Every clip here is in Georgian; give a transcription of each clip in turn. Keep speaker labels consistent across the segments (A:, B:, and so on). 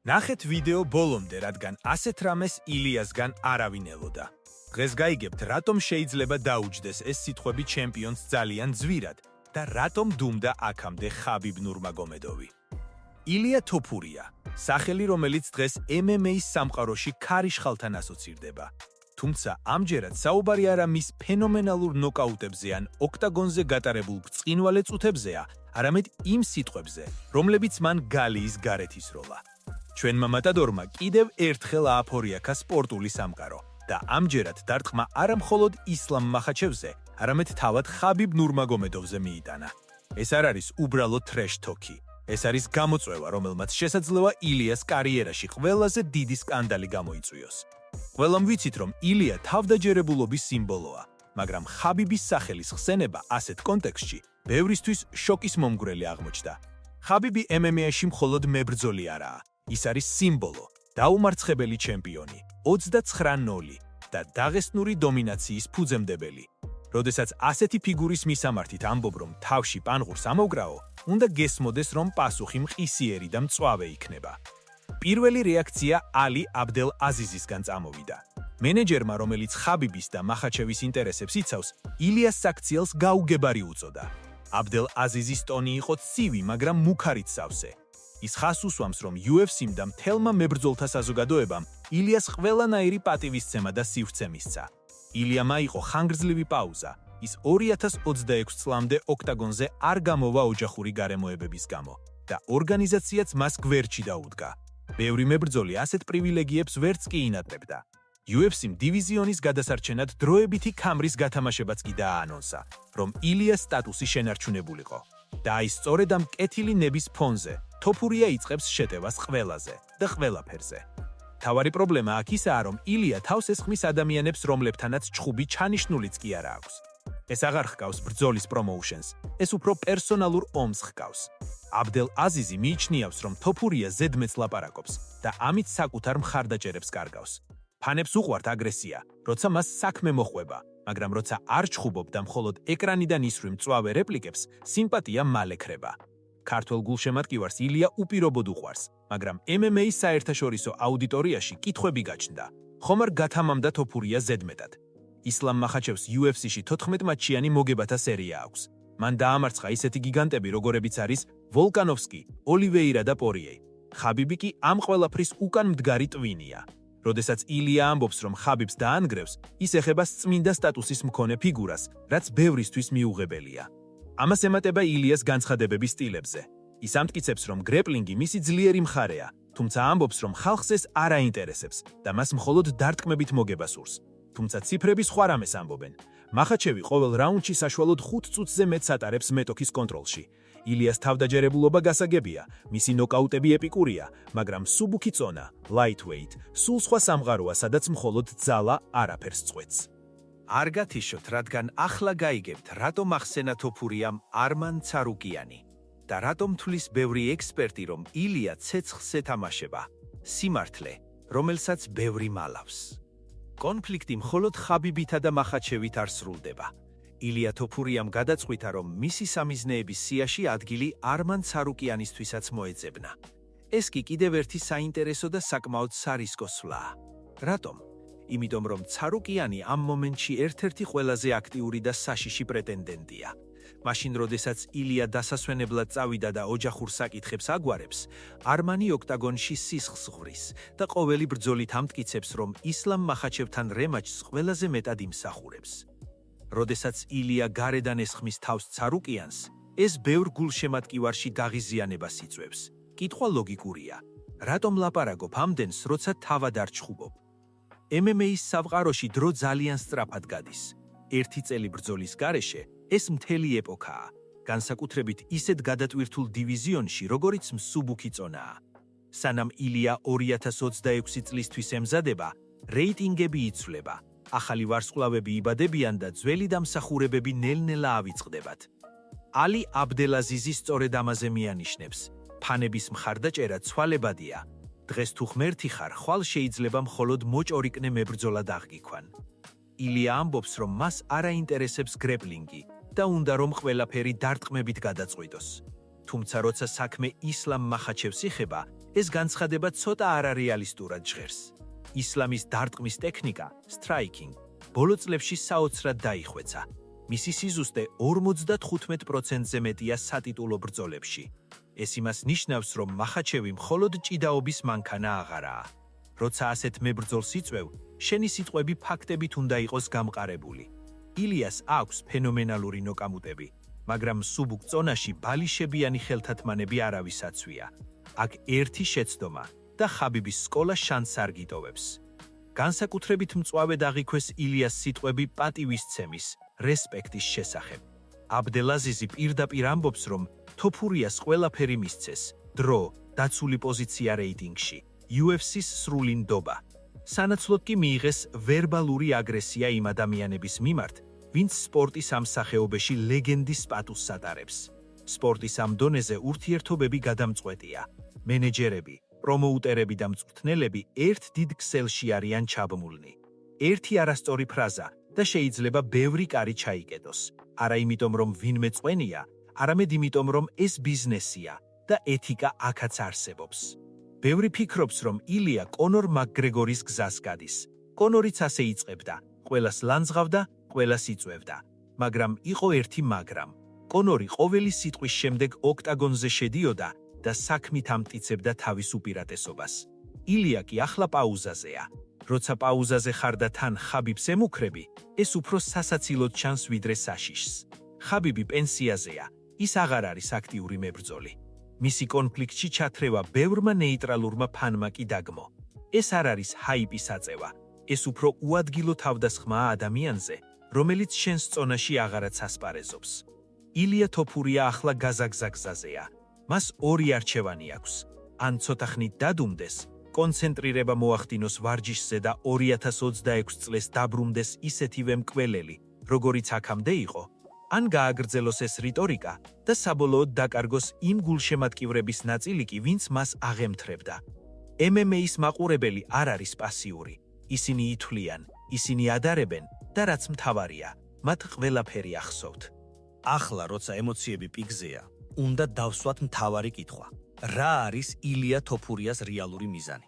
A: ნახეთ ვიდეო ბოლომდე, რადგან ასეთ რამეს ილიასგან არავინ ელოდა. დღეს გაიგებთ, რატომ შეიძლება დაუჯდეს ეს სიტყვები ჩემპიონს ძალიან ძვირად და რატომ დუმდა აქამდე ხაბიბ ნურმაგომედოვი. ილია თოფურია, სახელი რომელიც დღეს MMA-ის სამყაროში ქარიშხალთან ასოცირდება. თუმცა ამჯერად საუბარი არა მის ფენომენალურ ნოკაუტებზე ან ოქტაგონზე გატარებულ ბრწყინვალე წუთებზეა, არამედ იმ სიტყვებზე, რომლებიც მან გალიის გარეთ ისროლა. ჩვენმა მატადორმა კიდევ ერთხელ ააფორიაქა სპორტული სამყარო და ამჯერად დარტყმა არა მხოლოდ ისლამ მახაჩევზე, არამედ თავად ხაბიბ ნურმაგომედოვზე მიიტანა. ეს არ არის უბრალოდ ტრეშ თოქი. ეს არის გამოწვევა, რომელმაც შესაძლოა ილიას კარიერაში ყველაზე დიდი სკანდალი გამოიწვიოს. ყველამ ვიცით, რომ ილია თავდაჯერებულობის სიმბოლოა, მაგრამ ხაბიბის სახელის ხსენება ასეთ კონტექსტში ბევრისთვის შოკის მომგვრელი აღმოჩნდა. ხაბიბი MMA-ში მხოლოდ მებრძოლი არაა, ის არის სიმბოლო, დაუმარცხებელი ჩემპიონი, 29-0 და დაღესტნური დომინაციის ფუძემდებელი. როდესაც ასეთი ფიგურის მისამართით ამბობ, რომ თავში პანღურს ამოვგრაო, უნდა გესმოდეს, რომ პასუხი მყისიერი და მწვავე იქნება. პირველი რეაქცია ალი აბდელ აზიზისგან წამოვიდა. მენეჯერმა, რომელიც ხაბიბის და მახაჩევის ინტერესებს იცავს, ილიას საქციელს გაუგებარი უწოდა. აბდელ აზიზის ტონი იყო ცივი, მაგრამ მუქარით სავსე. ის ხას უსვამს, რომ UFC-მ და მთელმა მებრძოლთა საზოგადოებამ ილიას ყველანაირი პატივისცემა და სივრცე მისცა. ილიამ აიღო ხანგრძლივი პაუზა. ის 2026 წლამდე ოქტაგონზე არ გამოვა ოჯახური გარემოებების გამო და ორგანიზაციაც მას გვერდში დაუდგა. ბევრი მებრძოლი ასეთ პრივილეგიებს ვერც კი ინატრებდა. UFC-მ დივიზიონის გადასარჩენად დროებითი ქამრის გათამაშებაც კი დააანონსა, რომ ილიას სტატუსი შენარჩუნებულიყო. და აი სწორედ ამ კეთილი ნების ფონზე თოფურია იწყებს შეტევას ყველაზე და ყველაფერზე. თავარი პრობლემა აქ ისაა, რომ ილია თავს ესხმის ადამიანებს, რომლებთანაც ჩხუბი ჩანიშნულიც კი არა აქვს. ეს აღარ ჰყავს ბრძოლის პრომოუშენს, ეს უფრო პერსონალურ ომს ჰყავს. აბდელ აზიზი მიიჩნიავს, რომ თოფურია ზედმეტს ლაპარაკობს და ამით საკუთარ მხარდაჭერებს კარგავს. ფანებს უყვართ აგრესია, როცა მას საქმე მოხვება, მაგრამ როცა არ ჩხუბობ და მხოლოდ ეკრანიდან ისვრი მწვავე რეპლიკებს, სიმპათია მალე ქრება. ქართველ გულშემატკივარს ილია უპირობოდ უყვარს, მაგრამ MMA-ის საერთაშორისო აუდიტორიაში კითხვები გაჩნდა. ხომ არ გათამამდა თოფურია ზედმეტად? ისლამ მახაჩევს UFC-ში 14 მატჩიანი მოგებათა სერია აქვს. მან დაამარცხა ისეთი გიგანტები, როგორებიც არის ვოლკანოვსკი, ოლივეირა და პორიე. ხაბიბი კი ამ ყველაფრის უკან მდგარი ტვინია. როდესაც ილია ამბობს, რომ ხაბიბს დაანგრევს, ის ეხება წმინდა სტატუსის მქონე ფიგურას, რაც ბევრისთვის მიუღებელია. ამას ემატება ილიას განცხადებების სტილებზე. ის ამტკიცებს, რომ გრეპლინგი მისი ძლიერი მხარეა, თუმცა ამბობს, რომ ხალხს ეს არ აინტერესებს და მას მხოლოდ დარტყმებით მოგება სურს. თუმცა ციფრები სხვა რამეს ამბობენ. მახაჩევი ყოველ რაუნდში საშუალოდ 5 წუთზე მეტს ატარებს მეტოქის კონტროლში. ილიას თავდაჯერებულობა გასაგებია, მისი ნოკაუტები ეპიკურია, მაგრამ სუბუქი წონა, lightweight, სულ სხვა სამყაროა, სადაც მხოლოდ ძალა არაფერს წყვეტს. არ გათიშოთ, რადგან ახლა გაიგებთ, რატომ ახსენა თოფურიამ არმან ცარუკიანი და რატომ თვლის ბევრი ექსპერტი, რომ ილია ცეცხლს ეთამაშება, სიმართლე, რომელსაც ბევრი მალავს. კონფლიქტი მხოლოდ ხაბიბითა და მახაჩევით არ სრულდება. ილია თოფურიამ გადაწყვიტა, რომ მისი სამიზნეების სიაში ადგილი არმან ცარუკიანისთვისაც მოეძებნა. ეს კი კიდევ ერთი საინტერესო და საკმაოდ სარისკო სვლაა. რატომ? იმიტომ რომ ცარუკიანი ამ მომენტში ერთ-ერთი ყველაზე აქტიური და საშიში პრეტენდენტია. მაშინ, როდესაც ილია დასასვენებლად წავიდა და ოჯახურ საკითხებს აგვარებს, არმანი ოქტაგონში სისხლს ღვრის და ყოველი ბრძოლით ამტკიცებს, რომ ისლამ მახაჩევთან რემაჩს ყველაზე მეტად იმსახურებს. როდესაც ილია გარედან ესხმის თავს ცარუკიანს, ეს ბევრ გულშემატკივარში გაღიზიანებას იწვევს. კითხვა ლოგიკურია. რატომ ლაპარაკობ ამდენს, როცა თავად არ ჩხუბობ? MMA-ის სამყაროში დრო ძალიან სწრაფად გადის. ერთი წელი ბრძოლის გარეშე ეს მთელი ეპოქაა, განსაკუთრებით ისეთ გადატვირთულ დივიზიონში, როგორიც მსუბუქი წონაა. სანამ ილია 2026 წლისთვის ემზადება, რეიტინგები იცვლება, ახალი ვარსკვლავები იბადებიან და ძველი დამსახურებები ნელ-ნელა ავიწყდებათ. ალი აბდელაზიზი სწორედ ამაზე მიანიშნებს. ფანების მხარდაჭერა ცვალებადია. დღეს თუ ღმერთი ხარ, ხვალ შეიძლება მხოლოდ მოჭორიკნე მებრძოლად აღგიქვან. ილია ამბობს, რომ მას არ აინტერესებს გრეპლინგი და უნდა რომ ყველაფერი დარტყმებით გადაწყვიტოს. თუმცა როცა საქმე ისლამ მახაჩევს ეხება, ეს განცხადება ცოტა არარეალისტურად ჟღერს. ისლამის დარტყმის ტექნიკა, striking, ბოლო წლებში საოცრად დაიხვეცა. მისი სიზუსტე 55%-ზე მეტია სატიტულო ბრძოლებში. ეს იმას ნიშნავს, რომ მახაჩევი მხოლოდ ჭიდაობის მანქანა აღარაა. როცა ასეთ მებრძოლს იწვევ, შენი სიტყვები ფაქტებით უნდა იყოს გამყარებული. ილიას აქვს ფენომენალური ნოკაუტები, მაგრამ სუბუქ წონაში ბალიშებიანი ხელთათმანები არავის აცვია. აქ ერთი შეცდომა და ხაბიბის სკოლა შანსს არ გიტოვებს. განსაკუთრებით მწვავედ აღიქვეს ილიას სიტყვები პატივისცემის, რესპექტის შესახებ. აბდელაზიზი პირდაპირ ამბობს, რომ თოფურიას ყველაფერი მისცეს, დრო, დაცული პოზიცია რეიტინგში, UFC-ს სრული ნდობა. სანაცვლოდ კი მიიღეს ვერბალური აგრესია იმ ადამიანების მიმართ, ვინც სპორტის ამ სახეობაში ლეგენდის სტატუსს ატარებს. სპორტის ამ დონეზე ურთიერთობები გადამწყვეტია. მენეჯერები, პრომოუტერები და მწვრთნელები ერთ დიდ ქსელში არიან ჩაბმულნი. ერთი არასწორი ფრაზა და შეიძლება ბევრი კარი ჩაიკეტოს. არა იმიტომ, რომ ვინმე წვენია, არამედ იმიტომ, რომ ეს ბიზნესია და ეთიკა აქაც არსებობს. ბევრი ფიქრობს, რომ ილია კონორ მაკგრეგორის გზას გადის. კონორიც ასე იწყებდა, ყველას ლანძღავდა, ყველას იწვევდა. მაგრამ იყო ერთი მაგრამ. კონორი ყოველი სიტყვის შემდეგ ოქტაგონზე შედიოდა და საქმით ამტკიცებდა თავის უპირატესობას. ილია კი ახლა პაუზაზეა. როცა პაუზაზე ხარ და თან ხაბიბს ემუქრები, ეს უფრო სასაცილოდ ჩანს ვიდრე საშიშს. ხაბიბი პენსიაზეა, ის აღარ არის აქტიური მებრძოლი. მისი კონფლიქტში ჩათრევა ბევრმა ნეიტრალურმა ფანმა კი დაგმო. ეს არ არის ჰაიპის აწევა, ეს უფრო უადგილო თავდასხმაა ადამიანზე, რომელიც შენს წონაში აღარაც ასპარეზობს. ილია თოფურია ახლა გაზაგზაგზაზეა. მას ორი არჩევანი აქვს. ან ცოტა ხნით დადუმდეს, კონცენტრირება მოახდინოს ვარჯიშზე და 2026 წლს დაბრუნდეს ისეთივე მკვლელი, როგორიც აქამდე იყო, ან გააგრძელოს ეს რიტორიკა და საბოლოოდ დაკარგოს იმ გულშემატკივრების ნაწილი კი, ვინც მას აღემთრებდა. MMA-ის მაყურებელი არ არის პასიური. ისინი ითვლიან, ისინი ადარებენ და რაც მთავარია, მათ ყველაფერი ახსოვთ.
B: ახლა, როცა ემოციები პიკზეა, უნდა დავსვათ მთავარი კითხვა. რა არის ილია თოფურიას რეალური მიზანი?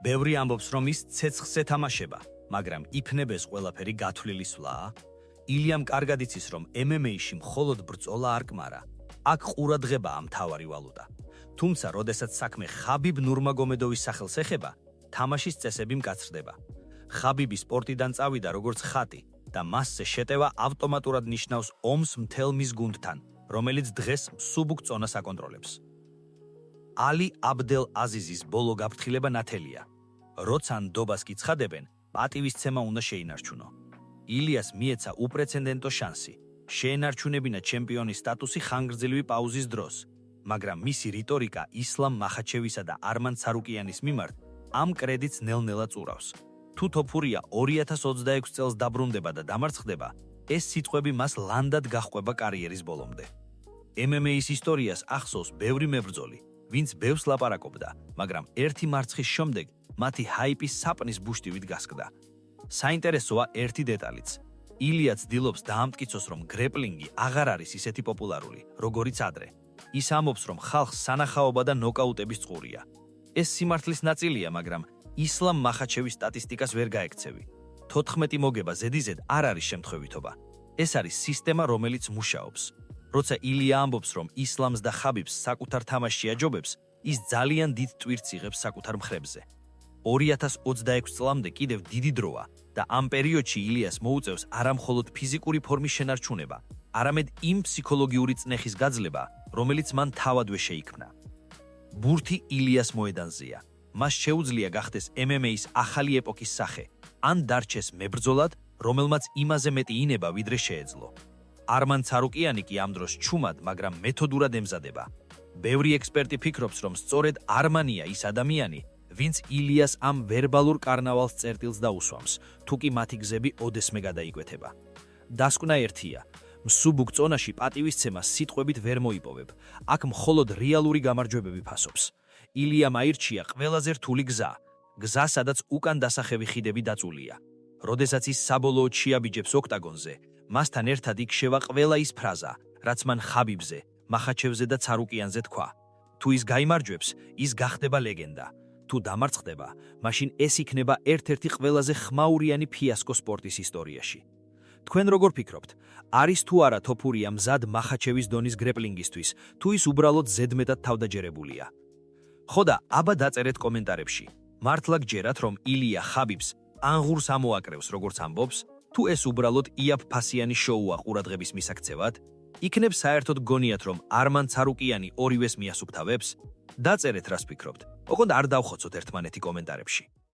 B: ბევრი ამბობს, რომ ის ცეცხლზე თამაშება, მაგრამ იქნებ ეს ყველაფერი გათვლილი სვლაა? ილიამ კარგად იცის, რომ MMA-ში მხოლოდ ბრძოლა არ კმარა. აქ ყურადღებაა მთავარი ვალუტა. თუმცა, როდესაც საქმე ხაბიბ ნურმაგომედოვის სახელს ეხება, თამაშის წესები მკაცრდება. ხაბიბი სპორტიდან წავიდა როგორც ხატი და მასზე შეტევა ავტომატურად ნიშნავს ომს მთელ მის გუნდთან, რომელიც დღეს სუბუქ წონას აკონტროლებს. ალი აბდელ აზიზის ბოლო გაფრთხილება ნათელია. როცა ნდობას კი ცხადებენ, პატივისცემა უნდა შეინარჩუნო. ილიას მიეცა უპრეცედენტო შანსი. შეენარჩუნებინა ჩემპიონის სტატუსი ხანგრძლივი პაუზის დროს, მაგრამ მისი რიტორიკა ისლამ მახაჩევისა და არმან ცარუკიანის მიმართ ამ კრედიტს ნელ-ნელა წურავს. თუ თოფურია 2026 წელს დაბრუნდება და დამარცხდება, ეს სიტყვები მას ლანდად გაჰყვება კარიერის ბოლომდე. MMA-ის ისტორიას ახსოვს ბევრი მებრძოლი, ვინც ბევრს ლაპარაკობდა, მაგრამ ერთი მარცხის შემდეგ მათი ჰაიპის საპნის ბუშტივით გასკდა. საინტერესოა ერთი დეტალიც. ილია ცდილობს დაამტკიცოს, რომ გრეპლინგი აღარ არის ისეთი პოპულარული, როგორიც ადრე. ის ამბობს, რომ ხალხს სანახაობა და ნოკაუტების წყურია. ეს სიმართლის ნაწილია, მაგრამ ისლამ მახაჩევის სტატისტიკას ვერ გაექცევი. 14 მოგება ზედიზედ არ არის შემთხვევითობა. ეს არის სისტემა, რომელიც მუშაობს. როცა ილია ამბობს, რომ ისლამს და ხაბიბს საკუთარ თამაშში აჯობებს, ის ძალიან დიდ ტვირთს იღებს საკუთარ მხრებზე. 2026 წლამდე კიდევ დიდი დროა და ამ პერიოდში ილიას მოუწევს არა მხოლოდ ფიზიკური ფორმის შენარჩუნება, არამედ იმ ფსიქოლოგიური წნეხის გაძლება, რომელიც მან თავადვე შეიქმნა. ბურთი ილიას მოედანზეა. მას შეუძლია გახდეს MMA-ის ახალი ეპოქის სახე, ან დარჩეს მებრძოლად, რომელმაც იმაზე მეტი ინება ვიდრე შეეძლო. არმან ცარუკიანი კი ამ დროს ჩუმად, მაგრამ მეთოდურად ემზადება. ბევრი ექსპერტი ფიქრობს, რომ სწორედ არმანია ის ადამიანი, ვინც ილიას ამ ვერბალურ კარნავალს წერტილს დაუსვამს, თუ კი მათი გზები ოდესმე გადაიკვეთება. დასკვნა ერთია, მსუბუქ წონაში პატივისცემას სიტყვებით ვერ მოიპოვებ, აქ მხოლოდ რეალური გამარჯვებები ფასობს. ილიამ აირჩია ყველაზე რთული გზა, გზა, სადაც უკან დასახევი ხიდები დაწულია. როდესაც ის საბოლოოდ შეაბიჯებს ოქტაგონზე, მასთან ერთად იქშევა ყველა ის ფრაზა, რაც მან ხაბიბზე, მახაჩევზე და ცარუკიანზე თქვა. თუ ის გაიმარჯვებს, ის გახდება ლეგენდა. თუ დამარცხდება, მაშინ ეს იქნება ერთ-ერთი ყველაზე ხმაურიანი ფიასკო სპორტის ისტორიაში. თქვენ როგორ ფიქრობთ, არის თუ არა თოფურია მზად მახაჩევის დონის გრეპლინგისთვის, თუ ის უბრალოდ ზედმეტად თავდაჯერებულია? ხო და აბა დაწერეთ კომენტარებში. მართლა გჯერათ, რომ ილია ხაბიბს ანღურს ამოაკრევს, როგორც ამბობს, თუ ეს უბრალოდ იაფფასიანი შოუა ყურადღების მისაქცევად? იქნებ საერთოდ გონიათ, რომ არმან ცარუკიანი ორივეს მიასუფთავებს? დაწერეთ, რას ფიქრობთ. ოღონდ არ დავხოცოთ ერთმანეთი კომენტარებში.